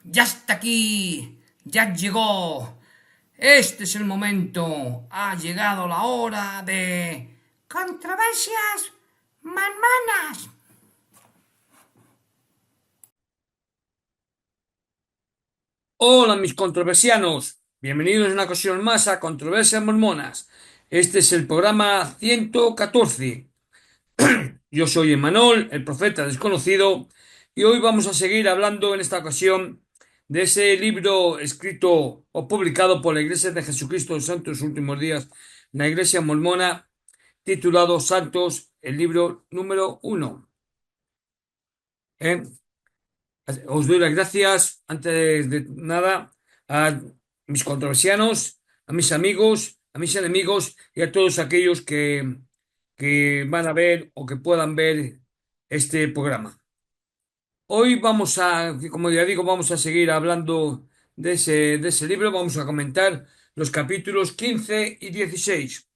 Ya está aquí, ya llegó. Este es el momento. Ha llegado la hora de controversias manmanas. Hola mis controversianos, bienvenidos una ocasión más a Controversias Mormonas. Este es el programa 114. Yo soy Emanol, el profeta desconocido, y hoy vamos a seguir hablando en esta ocasión de ese libro escrito o publicado por la Iglesia de Jesucristo de los Santos Últimos Días, la Iglesia Mormona, titulado Santos, el libro número 1. Os doy las gracias, antes de nada, a mis controversianos, a mis amigos, a mis enemigos y a todos aquellos que van a ver o que puedan ver este programa. Hoy vamos a, como ya digo, vamos a seguir hablando de ese libro. Vamos a comentar los capítulos 15 y 16.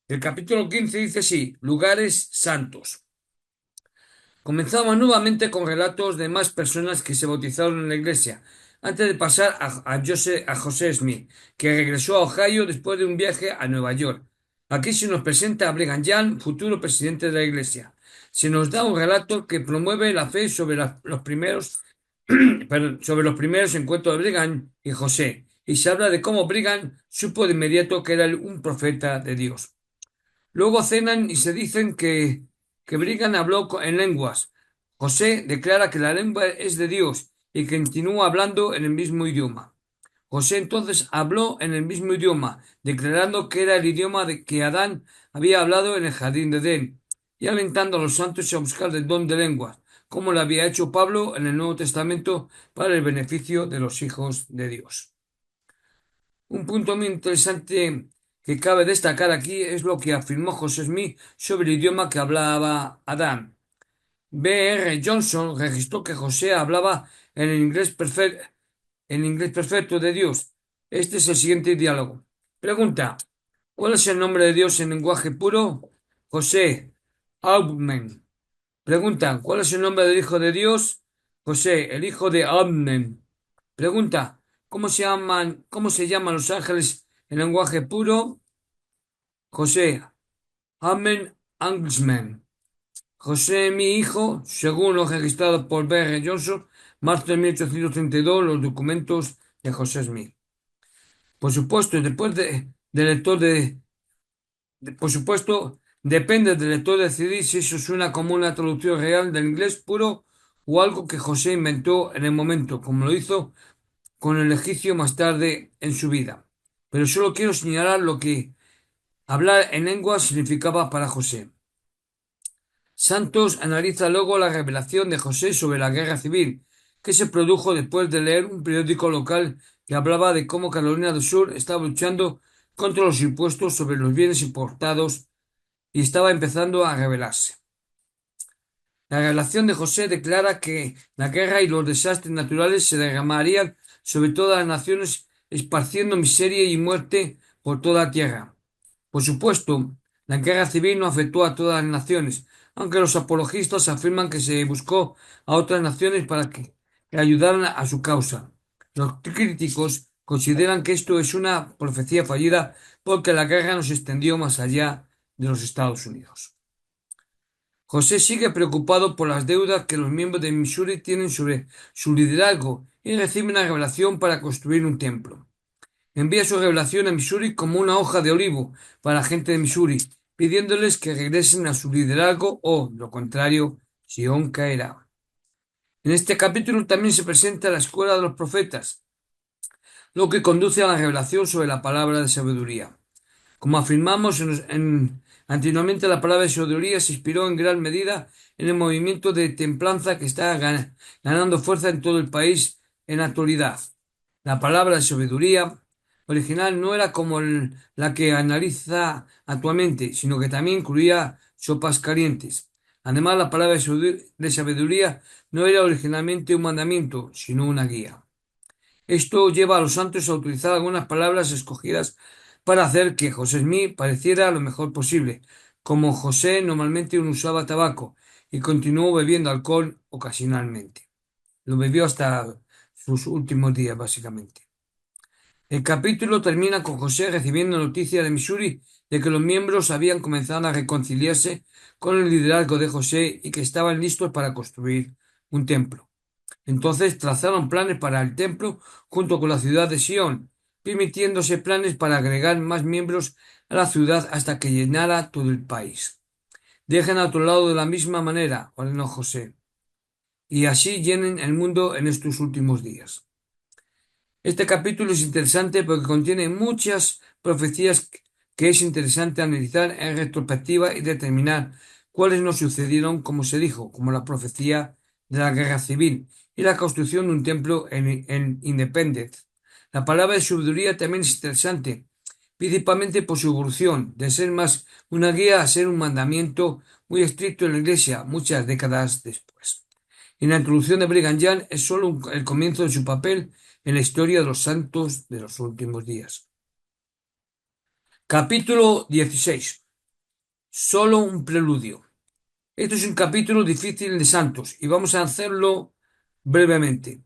El capítulo 15 dice así: lugares santos. Comenzamos nuevamente con relatos de más personas que se bautizaron en la iglesia, antes de pasar a José Smith, que regresó a Ohio después de un viaje a Nueva York. Aquí se nos presenta a Brigham Young, futuro presidente de la iglesia. Se nos da un relato que promueve la fe sobre los primeros, sobre los primeros encuentros de Brigham y José, y se habla de cómo Brigham supo de inmediato que era un profeta de Dios. Luego cenan y se dicen que Brigham habló en lenguas. José declara que la lengua es de Dios y que continúa hablando en el mismo idioma. José entonces habló en el mismo idioma, declarando que era el idioma de que Adán había hablado en el jardín de Edén, y alentando a los santos a buscar el don de lenguas, como lo había hecho Pablo en el Nuevo Testamento para el beneficio de los hijos de Dios. Un punto muy interesante que cabe destacar aquí es lo que afirmó José Smith sobre el idioma que hablaba Adán. B. R. Johnson registró que José hablaba en inglés perfecto de Dios. Este es el siguiente diálogo. Pregunta: ¿cuál es el nombre de Dios en lenguaje puro? José: Amen. Pregunta: ¿cuál es el nombre del Hijo de Dios? José: el hijo de Amen. Pregunta: ¿cómo se llaman los ángeles en lenguaje puro? José: Amen Angelsman. José, mi hijo, según lo registrado por B. R. Johnson, marzo de 1832, los documentos de José Smith. Por supuesto, por supuesto, depende del lector decidir si eso suena como una traducción real del inglés puro o algo que José inventó en el momento, como lo hizo con el egipcio más tarde en su vida. Pero solo quiero señalar lo que hablar en lengua significaba para José. Santos analiza luego la revelación de José sobre la guerra civil, que se produjo después de leer un periódico local que hablaba de cómo Carolina del Sur estaba luchando contra los impuestos sobre los bienes importados y estaba empezando a rebelarse. La revelación de José declara que la guerra y los desastres naturales se derramarían sobre todas las naciones, esparciendo miseria y muerte por toda la tierra. Por supuesto, la guerra civil no afectó a todas las naciones, aunque los apologistas afirman que se buscó a otras naciones para que ayudaran a su causa. Los críticos consideran que esto es una profecía fallida porque la guerra no se extendió más allá de los Estados Unidos. José sigue preocupado por las deudas que los miembros de Missouri tienen sobre su liderazgo y recibe una revelación para construir un templo. Envía su revelación a Missouri como una hoja de olivo para la gente de Missouri, pidiéndoles que regresen a su liderazgo o, lo contrario, Sion caerá. En este capítulo también se presenta la escuela de los profetas, lo que conduce a la revelación sobre la palabra de sabiduría. Como afirmamos anteriormente, la palabra de sabiduría se inspiró en gran medida en el movimiento de templanza que está ganando fuerza en todo el país en la actualidad. La palabra de sabiduría original no era como la que analiza actualmente, sino que también incluía sopas calientes. Además, la palabra de sabiduría no era originalmente un mandamiento, sino una guía. Esto lleva a los santos a utilizar algunas palabras escogidas para hacer que José Smith pareciera lo mejor posible, como José normalmente no usaba tabaco y continuó bebiendo alcohol ocasionalmente. Lo bebió hasta sus últimos días, básicamente. El capítulo termina con José recibiendo noticia de Missouri de que los miembros habían comenzado a reconciliarse con el liderazgo de José y que estaban listos para construir un templo. Entonces trazaron planes para el templo junto con la ciudad de Sion, permitiéndose planes para agregar más miembros a la ciudad hasta que llenara todo el país. Dejen a otro lado de la misma manera, ordenó José, y así llenen el mundo en estos últimos días. Este capítulo es interesante porque contiene muchas profecías que es interesante analizar en retrospectiva y determinar cuáles no sucedieron como se dijo, como la profecía de la guerra civil y la construcción de un templo en Independence. La palabra de sabiduría también es interesante, principalmente por su evolución, de ser más una guía a ser un mandamiento muy estricto en la Iglesia muchas décadas después. Y la introducción de Brigham Young es solo el comienzo de su papel en la historia de los santos de los últimos días. Capítulo 16. Solo un preludio. Esto es un capítulo difícil de santos y vamos a hacerlo brevemente.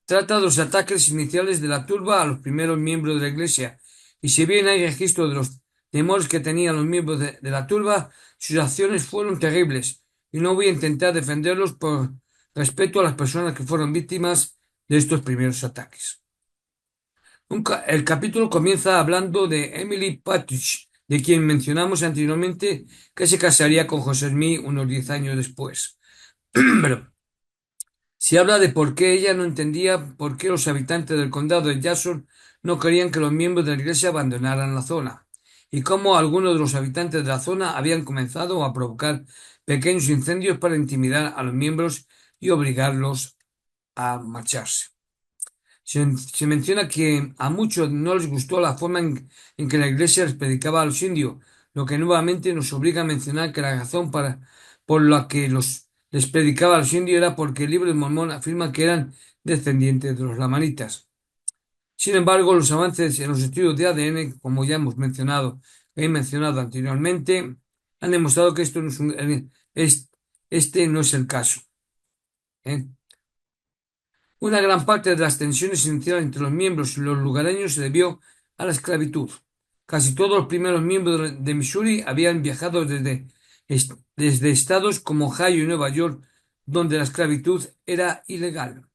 Trata de los ataques iniciales de la turba a los primeros miembros de la Iglesia, y si bien hay registro de los temores que tenían los miembros de la turba, sus acciones fueron terribles, y no voy a intentar defenderlos por respeto a las personas que fueron víctimas de estos primeros ataques. El capítulo comienza hablando de Emily Partridge, de quien mencionamos anteriormente que se casaría con José Smith unos 10 años después. Pero se habla de por qué ella no entendía por qué los habitantes del condado de Jackson no querían que los miembros de la iglesia abandonaran la zona, y cómo algunos de los habitantes de la zona habían comenzado a provocar pequeños incendios para intimidar a los miembros y obligarlos a marcharse. Se menciona que a muchos no les gustó la forma en que la iglesia les predicaba a los indios, lo que nuevamente nos obliga a mencionar que la razón por la que les predicaba a los indios era porque el libro de Mormón afirma que eran descendientes de los lamanitas. Sin embargo, los avances en los estudios de ADN, como ya he mencionado anteriormente, han demostrado que esto no este no es el caso. ¿Eh? Una gran parte de las tensiones iniciales entre los miembros y los lugareños se debió a la esclavitud. Casi todos los primeros miembros de Missouri habían viajado desde estados como Ohio y Nueva York, donde la esclavitud era ilegal.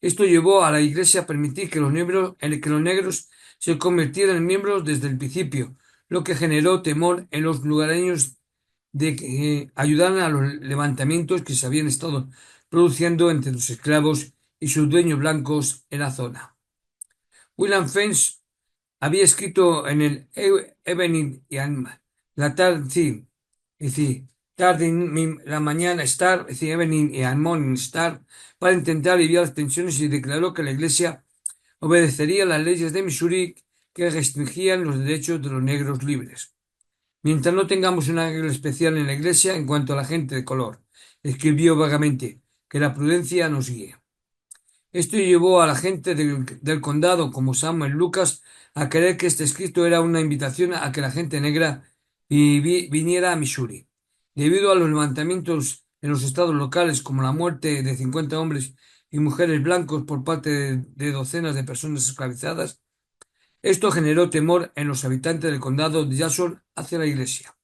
Esto llevó a la Iglesia a permitir que los negros se convirtieran en miembros desde el principio, lo que generó temor en los lugareños de que ayudaran a los levantamientos que se habían estado produciendo entre los esclavos y sus dueños blancos en la zona. William Fence había escrito en el Evening la tarde, sí, es decir, la mañana Star, es decir, Evening y Morning Star, para intentar aliviar las tensiones y declaró que la Iglesia obedecería las leyes de Missouri que restringían los derechos de los negros libres. Mientras no tengamos una regla especial en la Iglesia en cuanto a la gente de color, escribió vagamente, que la prudencia nos guíe. Esto llevó a la gente del condado, como Samuel Lucas, a creer que este escrito era una invitación a que la gente negra viniera a Missouri. Debido a los levantamientos en los estados locales, como la muerte de 50 hombres y mujeres blancos por parte de docenas de personas esclavizadas, esto generó temor en los habitantes del condado de Jackson hacia la Iglesia.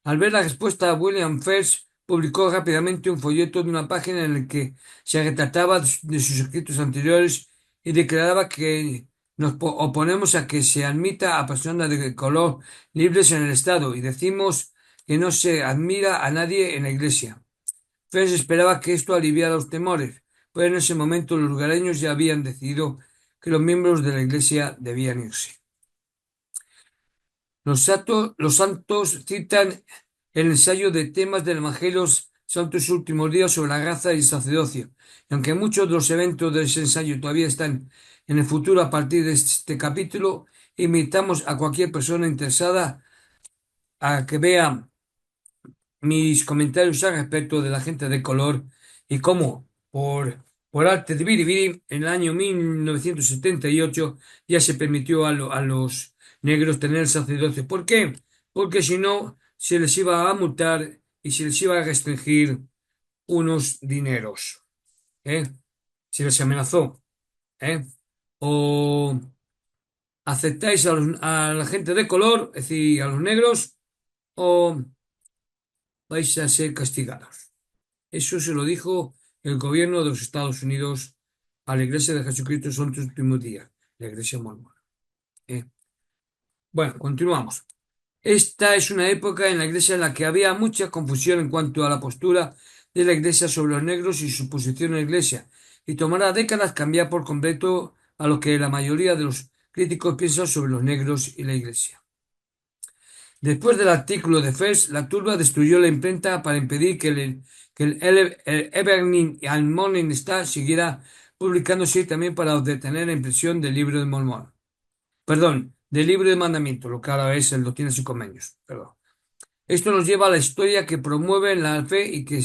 Al ver la respuesta, William Fels publicó rápidamente un folleto de una página en el que se retrataba de sus escritos anteriores y declaraba que nos oponemos a que se admita a personas de color libres en el Estado y decimos que no se admira a nadie en la Iglesia. Fels esperaba que esto aliviara los temores, pero en ese momento los lugareños ya habían decidido que los miembros de la Iglesia debían irse. Los santos citan el ensayo de temas del Evangelio Santos Últimos Días sobre la raza y el sacerdocio. Y aunque muchos de los eventos de ese ensayo todavía están en el futuro a partir de este capítulo, invitamos a cualquier persona interesada a que vea mis comentarios al respecto de la gente de color y cómo, por arte de biribiri, en el año 1978 ya se permitió a los negros tener el sacerdocio. ¿Por qué? Porque si no, se les iba a multar y se les iba a restringir unos dineros. ¿eh? se les amenazó, ¿eh? O aceptáis a la gente de color, es decir, a los negros, o vais a ser castigados. Eso se lo dijo el gobierno de los Estados Unidos a la Iglesia de Jesucristo son tus últimos días, la Iglesia mormona. ¿Eh? Bueno, continuamos. Esta es una época en la Iglesia en la que había mucha confusión en cuanto a la postura de la Iglesia sobre los negros y su posición en la Iglesia, y tomará décadas cambiar por completo a lo que la mayoría de los críticos piensan sobre los negros y la Iglesia. Después del artículo de Fez, la turba destruyó la imprenta para impedir que el Evening y el Morning Star siguiera publicándose y también para detener la impresión del libro de Mormón. Perdón, del libro de mandamiento, lo que ahora es el Doctrinas y Convenios. Perdón. Esto nos lleva a la historia que promueve la fe y que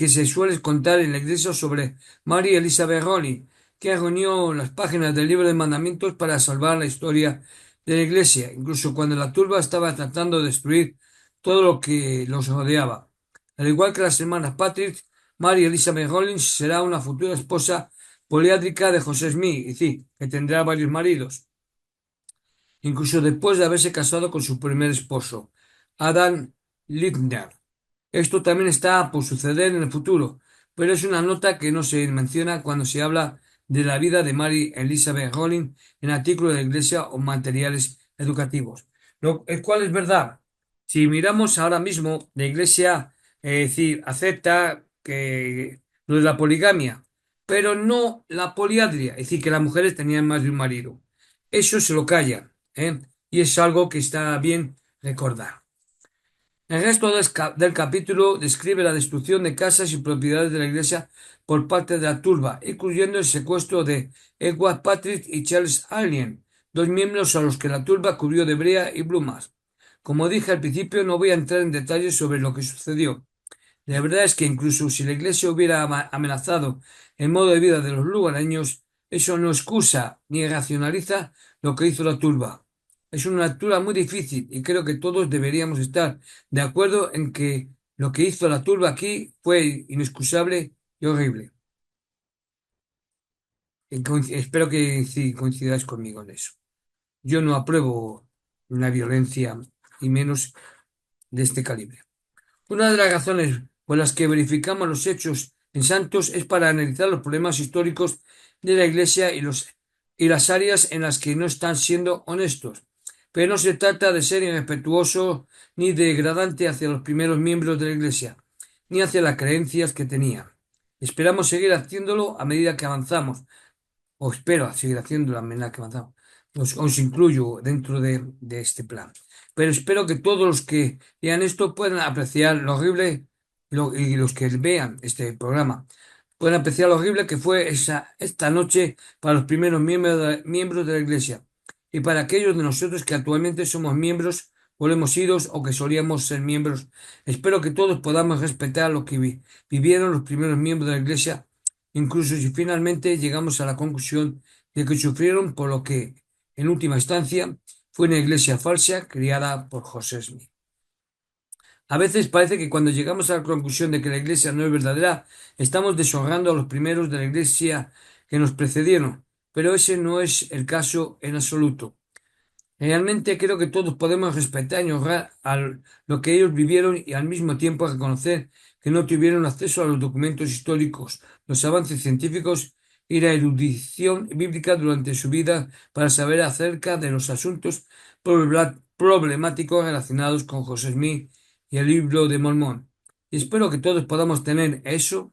se suele contar en la iglesia sobre Mary Elizabeth Rowling, que reunió las páginas del libro de mandamientos para salvar la historia de la iglesia, incluso cuando la turba estaba tratando de destruir todo lo que los rodeaba. Al igual que las hermanas Patrick, Mary Elizabeth Rowling será una futura esposa poliándrica de José Smith, y sí, que tendrá varios maridos incluso después de haberse casado con su primer esposo, Adam Lindner. Esto también está por suceder en el futuro, pero es una nota que no se menciona cuando se habla de la vida de Mary Elizabeth Rowling en artículos de la Iglesia o materiales educativos. El cual es verdad. Si miramos ahora mismo, la Iglesia, es decir, acepta que lo de la poligamia, pero no la poliandria, es decir, que las mujeres tenían más de un marido. Eso se lo callan, ¿eh? Y es algo que está bien recordar. El resto del capítulo describe la destrucción de casas y propiedades de la iglesia por parte de la turba, incluyendo el secuestro de Edward Patrick y Charles Allen, dos miembros a los que la turba cubrió de brea y plumas. Como dije al principio, no voy a entrar en detalles sobre lo que sucedió. La verdad es que incluso si la iglesia hubiera amenazado el modo de vida de los lugareños, eso no excusa ni racionaliza lo que hizo la turba. Es una lectura muy difícil y creo que todos deberíamos estar de acuerdo en que lo que hizo la turba aquí fue inexcusable y horrible. Espero que sí coincidáis conmigo en eso. Yo no apruebo una violencia y menos de este calibre. Una de las razones por las que verificamos los hechos en Santos es para analizar los problemas históricos de la Iglesia y las áreas en las que no están siendo honestos. Pero no se trata de ser irrespetuoso ni degradante hacia los primeros miembros de la Iglesia, ni hacia las creencias que tenían. Esperamos seguir haciéndolo a medida que avanzamos, o espero seguir haciendo la medida que avanzamos. Os incluyo dentro de este plan. Pero espero que todos los que vean esto puedan apreciar lo horrible y los que vean este programa puedan apreciar lo horrible que fue esta noche para los primeros miembros de la Iglesia y para aquellos de nosotros que actualmente somos miembros o hemos sido o que solíamos ser miembros. Espero que todos podamos respetar lo que vivieron los primeros miembros de la Iglesia incluso si finalmente llegamos a la conclusión de que sufrieron por lo que, en última instancia, fue una iglesia falsa criada por José Smith. A veces parece que cuando llegamos a la conclusión de que la iglesia no es verdadera, estamos deshonrando a los primeros de la iglesia que nos precedieron, pero ese no es el caso en absoluto. Realmente creo que todos podemos respetar y honrar lo que ellos vivieron y al mismo tiempo reconocer que no tuvieron acceso a los documentos históricos, los avances científicos y la erudición bíblica durante su vida para saber acerca de los asuntos problemáticos relacionados con José Smith y el libro de Mormón. Y espero que todos podamos tener eso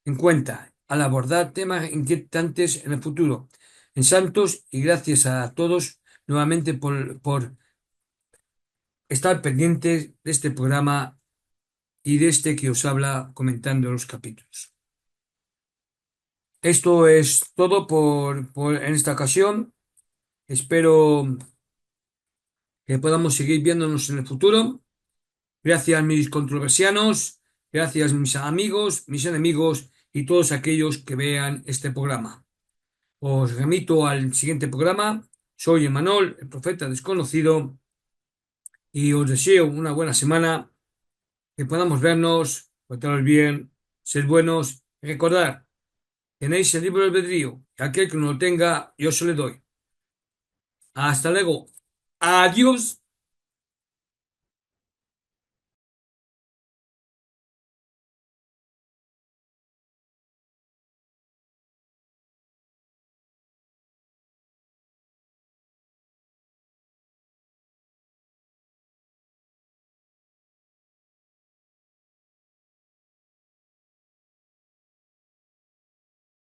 en cuenta al abordar temas inquietantes en el futuro. En Santos, y gracias a todos nuevamente por estar pendientes de este programa y de este que os habla comentando los capítulos. Esto es todo en esta ocasión. Espero que podamos seguir viéndonos en el futuro. Gracias mis controversianos, gracias mis amigos, mis enemigos y todos aquellos que vean este programa. Os remito al siguiente programa. Soy Emanuel, el profeta desconocido, y os deseo una buena semana, que podamos vernos, portaros bien, ser buenos, recordar Tenéis el libre albedrío. Aquel que no lo tenga, yo se le doy. Hasta luego. Adiós.